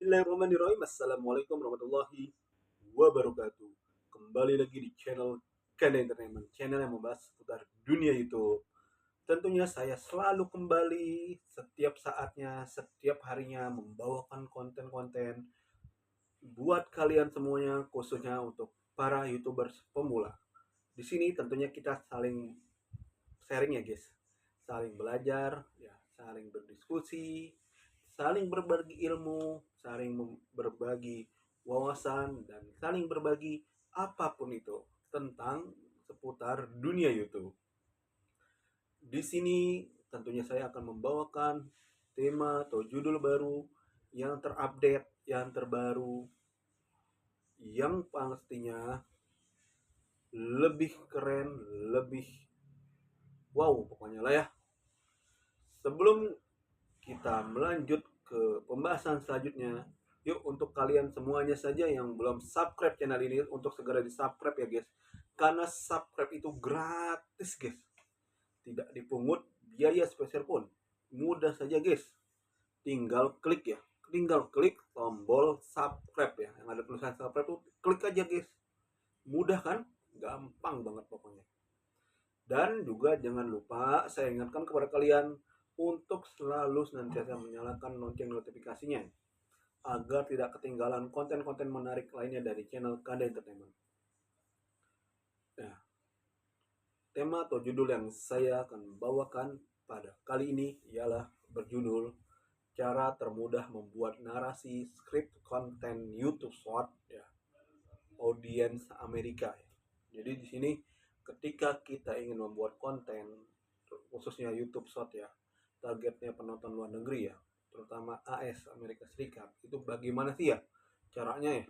Bismillahirrahmanirrahim. Assalamualaikum warahmatullahi wabarakatuh. Kembali lagi di channel Kanda Entertainment, channel yang membahas seputar dunia YouTube. Tentunya saya selalu kembali setiap saatnya, setiap harinya membawakan konten-konten buat kalian semuanya, khususnya untuk para YouTubers pemula. Di sini tentunya kita saling sharing ya guys, saling belajar, ya, saling berdiskusi, saling berbagi ilmu, saling berbagi wawasan, dan saling berbagi apapun itu tentang seputar dunia YouTube. Di sini tentunya saya akan membawakan tema atau judul baru yang terupdate, yang terbaru, yang pastinya lebih keren, lebih wow pokoknya lah ya. Sebelum kita melanjut ke pembahasan selanjutnya, yuk untuk kalian semuanya saja yang belum subscribe channel ini untuk segera di subscribe ya guys, karena subscribe itu gratis guys, tidak dipungut biaya spesial pun, mudah saja guys, tinggal klik ya, tinggal klik tombol subscribe ya, yang ada tulisan subscribe tuh klik aja guys, mudah kan, gampang banget pokoknya. Dan juga jangan lupa saya ingatkan kepada kalian untuk selalu senantiasa menyalakan lonceng notifikasinya agar tidak ketinggalan konten-konten menarik lainnya dari channel Kanda Entertainment. Nah, tema atau judul yang saya akan bawakan pada kali ini ialah berjudul cara termudah membuat narasi skrip konten YouTube Short ya, audiens Amerika. Jadi di sini ketika kita ingin membuat konten khususnya YouTube Short ya, targetnya penonton luar negeri ya, terutama AS Amerika Serikat, itu bagaimana sih ya caranya ya?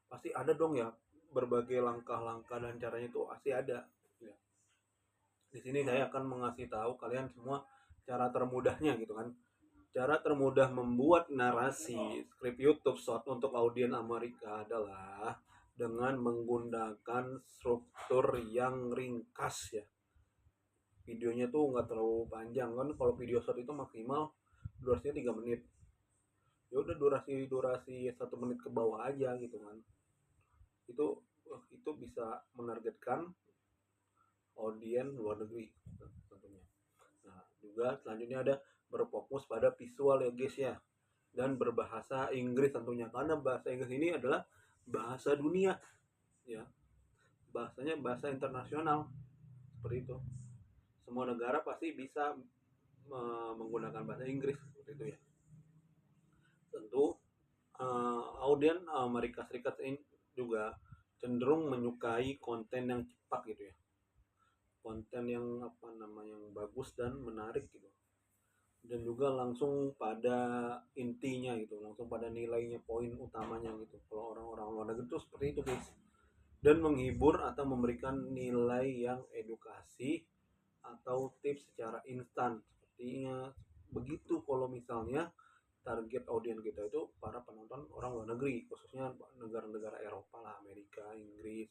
Pasti ada dong ya berbagai langkah-langkah dan caranya itu pasti ada ya. Di sini saya akan mengasih tahu kalian semua cara termudahnya gitu kan. Cara termudah membuat narasi skrip YouTube Short untuk audiens Amerika adalah dengan menggunakan struktur yang ringkas ya. Videonya tuh nggak terlalu panjang kan, kalau video short itu maksimal durasinya 3 menit. Ya udah durasi 1 menit ke bawah aja gitu kan. Itu bisa menargetkan audiens luar negeri tentunya. Nah, juga selanjutnya ada berfokus pada visual ya guys ya, dan berbahasa Inggris tentunya, karena bahasa Inggris ini adalah bahasa dunia ya, bahasanya bahasa internasional seperti itu. Semua negara pasti bisa menggunakan bahasa Inggris seperti itu ya. Tentu audiens Amerika Serikat ini juga cenderung menyukai konten yang cepat gitu ya, konten yang apa namanya yang bagus dan menarik gitu, dan juga langsung pada intinya gitu, langsung pada nilainya, poin utamanya gitu. Kalau orang-orang luar negeri itu seperti itu guys, dan menghibur atau memberikan nilai yang edukasi atau tips secara instan sepertinya begitu. Kalau misalnya target audiens kita itu para penonton orang luar negeri, khususnya negara-negara Eropa lah, Amerika, Inggris,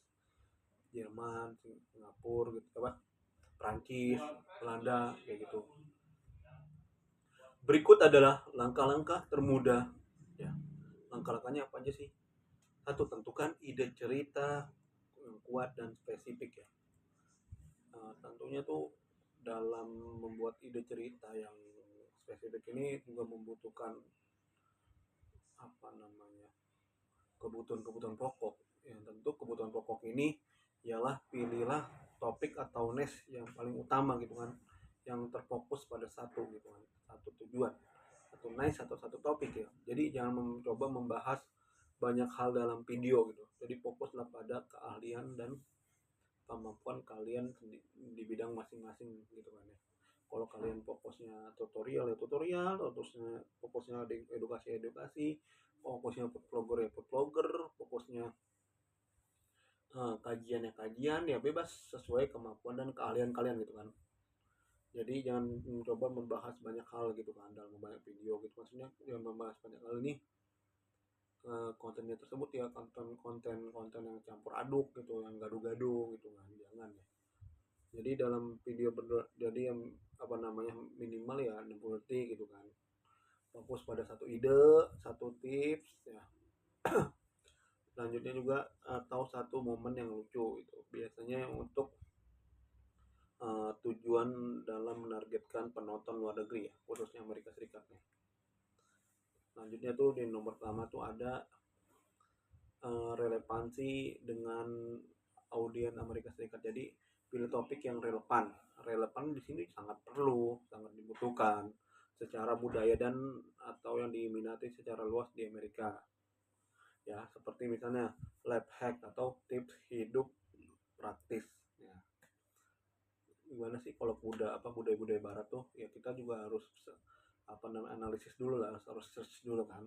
Jerman, Singapura gitu apa, Prancis, Belanda kayak gitu. Berikut adalah langkah-langkah termudah ya. Langkah-langkahnya apa aja sih? Satu, tentukan ide cerita yang kuat dan spesifik ya. Tentunya tuh dalam membuat ide cerita yang spesifik ini juga membutuhkan apa namanya, kebutuhan-kebutuhan pokok. Yang tentu kebutuhan pokok ini ialah pilihlah topik atau niche yang paling utama gitu kan, yang terfokus pada satu gitu kan, satu tujuan, satu niche atau satu topik ya. Jadi jangan mencoba membahas banyak hal dalam video gitu. Jadi fokuslah pada keahlian dan kemampuan kalian di bidang masing-masing gitu kan ya. Kalau kalian fokusnya tutorial ya tutorial, fokusnya di edukasi, fokusnya food vlogger ya food vlogger, fokusnya kajian ya kajian, ya bebas sesuai kemampuan dan keahlian kalian gitu kan. Jadi jangan mencoba membahas banyak hal gitu kan dalam banyak video gitu, maksudnya yang membahas banyak hal ini kontennya tersebut ya konten yang campur aduk gitu, yang gaduh-gaduh gitu kan, jangan ya. Jadi dalam video jadi yang apa namanya minimal ya 60 detik gitu kan, fokus pada satu ide, satu tips ya. Selanjutnya juga atau satu momen yang lucu itu biasanya untuk tujuan dalam menargetkan penonton luar negeri ya, khususnya Amerika Serikat nih. Selanjutnya tuh di nomor pertama tuh ada relevansi dengan audiens Amerika Serikat. Jadi pilih topik yang relevan. Relevan di sini sangat perlu, sangat dibutuhkan secara budaya dan atau yang diminati secara luas di Amerika. Ya, seperti misalnya life hack atau tips hidup praktis. Ya. Gimana sih kalau budaya-budaya barat tuh ya kita juga harus analisis dulu lah, harus search dulu kan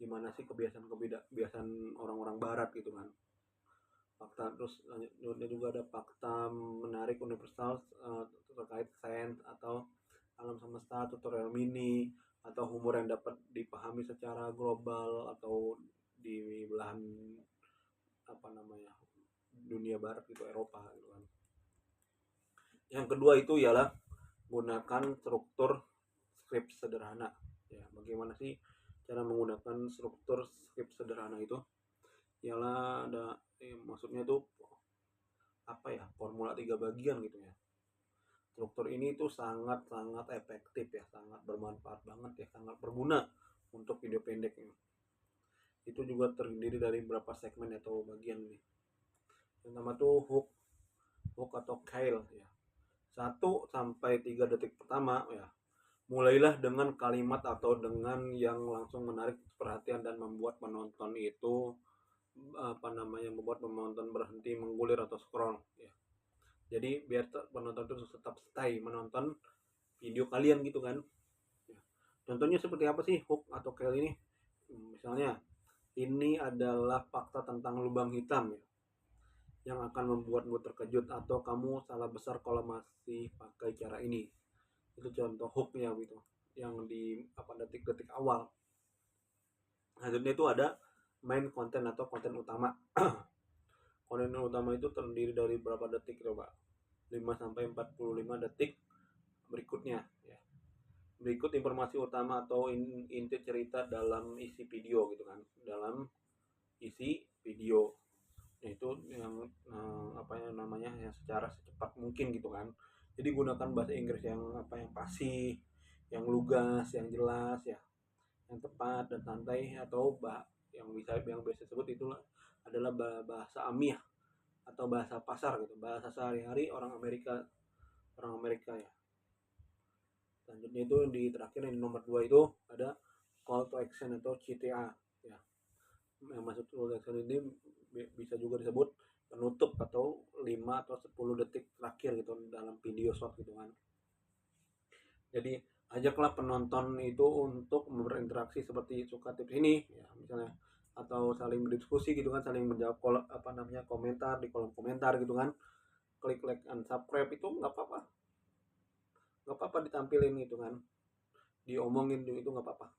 gimana sih kebiasaan orang-orang barat gitu kan. Fakta terus selanjutnya juga ada fakta menarik universal terkait sains atau alam semesta, tutorial mini atau humor yang dapat dipahami secara global atau di belahan dunia barat gitu, Eropa gitu kan. Yang kedua itu ialah gunakan struktur skrip sederhana. Ya, bagaimana sih cara menggunakan struktur skrip sederhana itu? Ialah ada maksudnya tuh formula 3 bagian gitu ya. Struktur ini tuh sangat-sangat efektif ya, sangat bermanfaat banget ya, sangat berguna untuk video pendek ini. Itu juga terdiri dari beberapa segmen atau bagian nih. Yang pertama tuh hook atau kale ya. 1 sampai 3 detik pertama ya. Mulailah dengan kalimat atau dengan yang langsung menarik perhatian dan membuat penonton itu membuat penonton berhenti menggulir atau scroll ya. Jadi biar penonton itu tetap stay menonton video kalian gitu kan ya. Contohnya seperti apa sih hook atau kale ini? Misalnya ini adalah fakta tentang lubang hitam ya, yang akan membuatmu terkejut atau kamu salah besar kalau masih pakai cara ini. Itu contoh hooknya gitu yang di detik-detik awal. Selanjutnya itu ada main konten atau konten utama. Konten utama itu terdiri dari berapa detik coba? 5 sampai 45 detik berikutnya ya. Berikut informasi utama atau inti cerita dalam isi video gitu kan. Dalam isi video. Itu yang yang secara secepat mungkin gitu kan. Jadi gunakan bahasa Inggris yang yang fasih, yang lugas, yang jelas ya, yang tepat dan santai atau yang biasa disebut itulah adalah bahasa amiyah atau bahasa pasar gitu, bahasa sehari-hari orang Amerika ya. Selanjutnya itu di terakhir yang nomor 2 itu ada call to action atau CTA ya. Yang maksud call to action ini bisa juga disebut penutup atau 5 atau 10 detik terakhir gitu dalam video short gitu kan. Jadi ajaklah penonton itu untuk berinteraksi seperti suka tips ini ya, misalnya atau saling berdiskusi gitu kan, saling menjawab komentar di kolom komentar gitu kan. Klik like and subscribe itu nggak apa-apa ditampilin gitu kan, diomongin itu nggak apa-apa,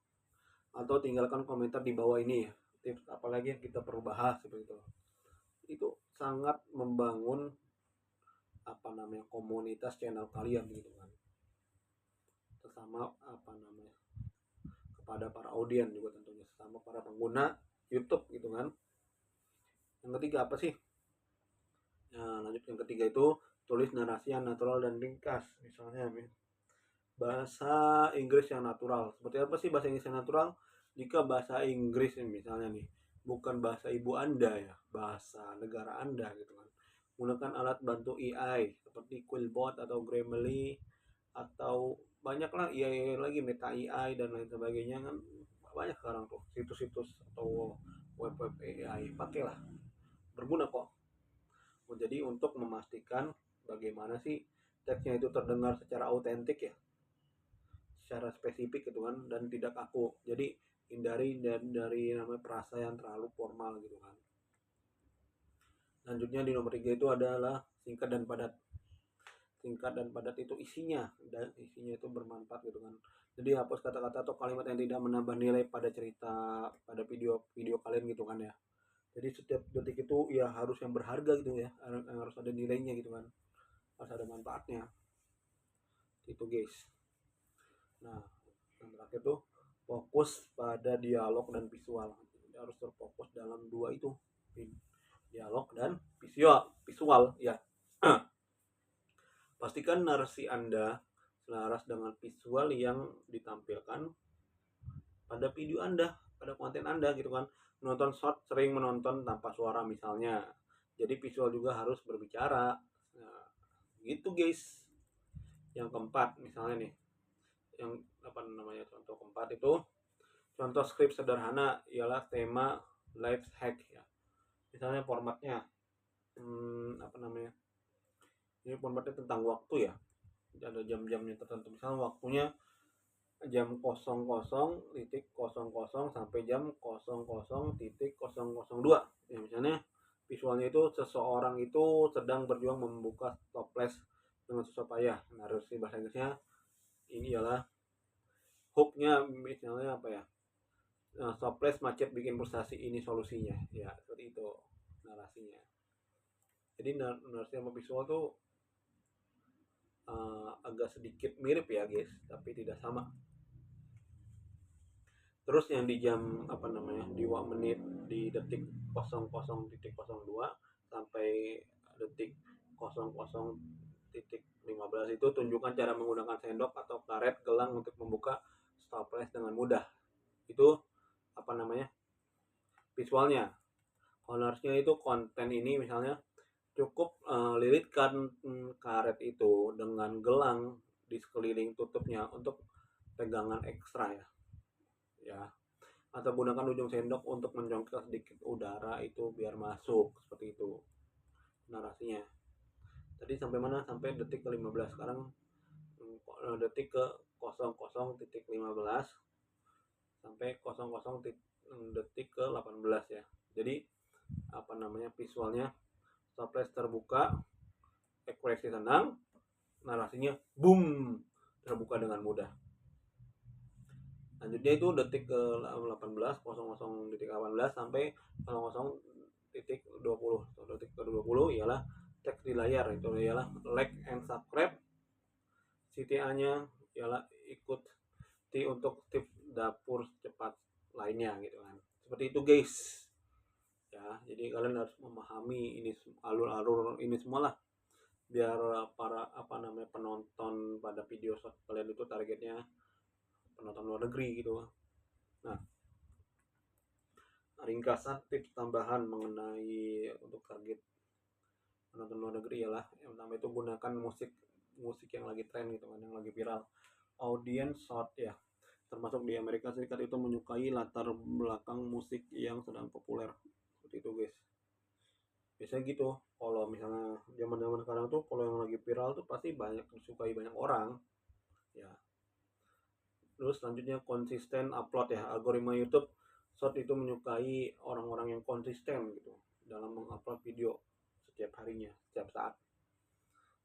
atau tinggalkan komentar di bawah ini ya, tips apalagi yang kita perlu bahas seperti itu sangat membangun komunitas channel kalian gitu kan, sesama kepada para audiens juga tentunya, sesama para pengguna YouTube gitu kan. Yang ketiga apa sih? Nah, lanjut yang ketiga itu tulis narasi yang natural dan ringkas. Misalnya bahasa Inggris yang natural. Seperti apa sih bahasa Inggris yang natural? Jika bahasa Inggris misalnya nih bukan bahasa ibu Anda ya, bahasa negara Anda gitu kan. Gunakan alat bantu AI seperti Quillbot atau Grammarly atau banyaklah AI lagi, Meta AI dan lain sebagainya kan, banyak sekarang tuh situs-situs atau web-web AI, pakailah, berguna kok. Jadi untuk memastikan bagaimana sih teksnya itu terdengar secara autentik ya, secara spesifik gitu kan, dan tidak kaku. Jadi hindari dari namanya perasa yang terlalu formal gitu kan. Selanjutnya di nomor 3 itu adalah singkat dan padat. Singkat dan padat itu isinya, dan isinya itu bermanfaat gitu kan. Jadi hapus kata-kata atau kalimat yang tidak menambah nilai pada cerita, pada video kalian gitu kan ya. Jadi setiap detik itu ya harus yang berharga gitu ya, harus ada nilainya gitu kan, harus ada manfaatnya itu guys. Nah, yang terakhir tuh fokus pada dialog dan visual. Harus terfokus dalam dua itu, dialog dan visual ya. Pastikan narasi Anda selaras dengan visual yang ditampilkan pada video Anda, pada konten Anda gitu kan. Menonton short sering menonton tanpa suara misalnya, jadi visual juga harus berbicara. Nah, gitu guys. Yang keempat misalnya nih, yang contoh keempat itu, contoh skrip sederhana ialah tema life hack ya. Misalnya formatnya ini formatnya tentang waktu ya, ada jam-jamnya tertentu. Misalnya waktunya jam 00.00 sampai jam 00.002 ya. Misalnya visualnya itu seseorang itu sedang berjuang membuka toples dengan susah payah. Narasi bahasa Inggrisnya ini ialah hooknya, misalnya toples macet bikin frustasi, ini solusinya ya, seperti itu narasinya. Jadi narasi sama visual tuh agak sedikit mirip ya guys, tapi tidak sama. Terus yang di jam di menit, di detik 00.02 sampai detik 00.15 itu tunjukkan cara menggunakan sendok atau karet gelang untuk membuka stopwatch dengan mudah. Itu visualnya. Harusnya itu konten ini misalnya cukup lilitkan karet itu dengan gelang di sekeliling tutupnya untuk pegangan ekstra ya, atau gunakan ujung sendok untuk mencongkel sedikit udara itu biar masuk, seperti itu narasinya. Tadi sampai mana? Sampai detik ke-15. Sekarang detik ke 00.15 sampai 00 detik ke 18 ya. Jadi visualnya toples terbuka, ekspresi tenang, narasinya boom, terbuka dengan mudah. Lanjutnya itu detik ke 18, 00.18 sampai 00.20. Detik ke 20 ialah teks di layar, itu ialah like and subscribe. CTA-nya ialah ikuti untuk tips dapur cepat lainnya gitu kan. Seperti itu guys. Ya, jadi kalian harus memahami ini alur-alur ini semua lah, biar para penonton pada video short kalian itu targetnya penonton luar negeri gitu. Nah, ringkasan tips tambahan mengenai untuk target penonton luar negeri ialah yang pertama itu gunakan musik yang lagi tren gitu kan, yang lagi viral. Audience short ya, termasuk di Amerika Serikat itu menyukai latar belakang musik yang sedang populer, seperti itu guys. Biasanya gitu, kalau misalnya zaman sekarang tuh kalau yang lagi viral tuh pasti banyak disukai banyak orang ya. Terus selanjutnya konsisten upload ya. Algoritma YouTube Short itu menyukai orang-orang yang konsisten gitu dalam mengupload video setiap harinya, setiap saat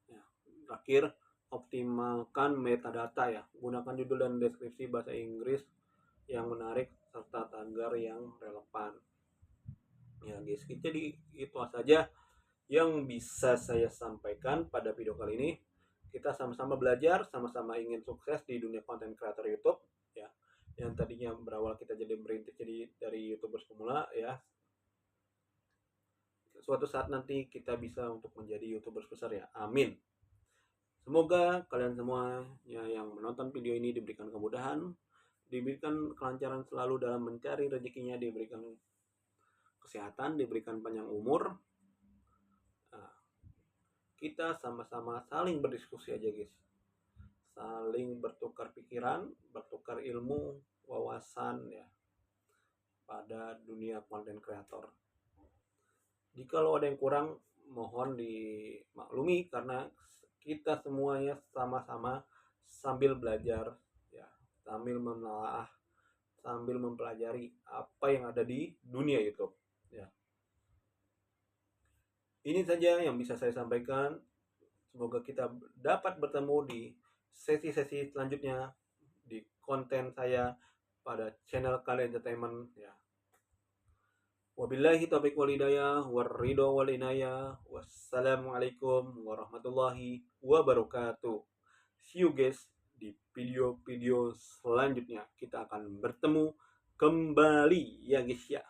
ya. Terakhir, optimalkan metadata ya. Gunakan judul dan deskripsi bahasa Inggris yang menarik serta tagar yang relevan ya guys. Jadi itu saja yang bisa saya sampaikan pada video kali ini. Kita sama-sama belajar, sama-sama ingin sukses di dunia konten kreator YouTube ya. Yang tadinya berawal kita jadi merintis jadi dari YouTubers pemula ya. Suatu saat nanti kita bisa untuk menjadi YouTubers besar ya. Amin. Semoga kalian semua yang menonton video ini diberikan kemudahan, diberikan kelancaran selalu dalam mencari rezekinya, diberikan kesehatan, diberikan panjang umur. Kita sama-sama saling berdiskusi aja guys, saling bertukar pikiran, bertukar ilmu, wawasan ya pada dunia konten kreator. Jika ada yang kurang, mohon dimaklumi karena kita semuanya sama-sama sambil belajar ya, sambil menelaah, sambil mempelajari apa yang ada di dunia YouTube ya. Ini saja yang bisa saya sampaikan. Semoga kita dapat bertemu di sesi-sesi selanjutnya di konten saya pada channel Kale Entertainment ya. Wabillahi taufiq wal hidayah warridho wal inayah. Wassalamualaikum warahmatullahi wabarakatuh. See you guys di video-video selanjutnya. Kita akan bertemu kembali ya guys ya.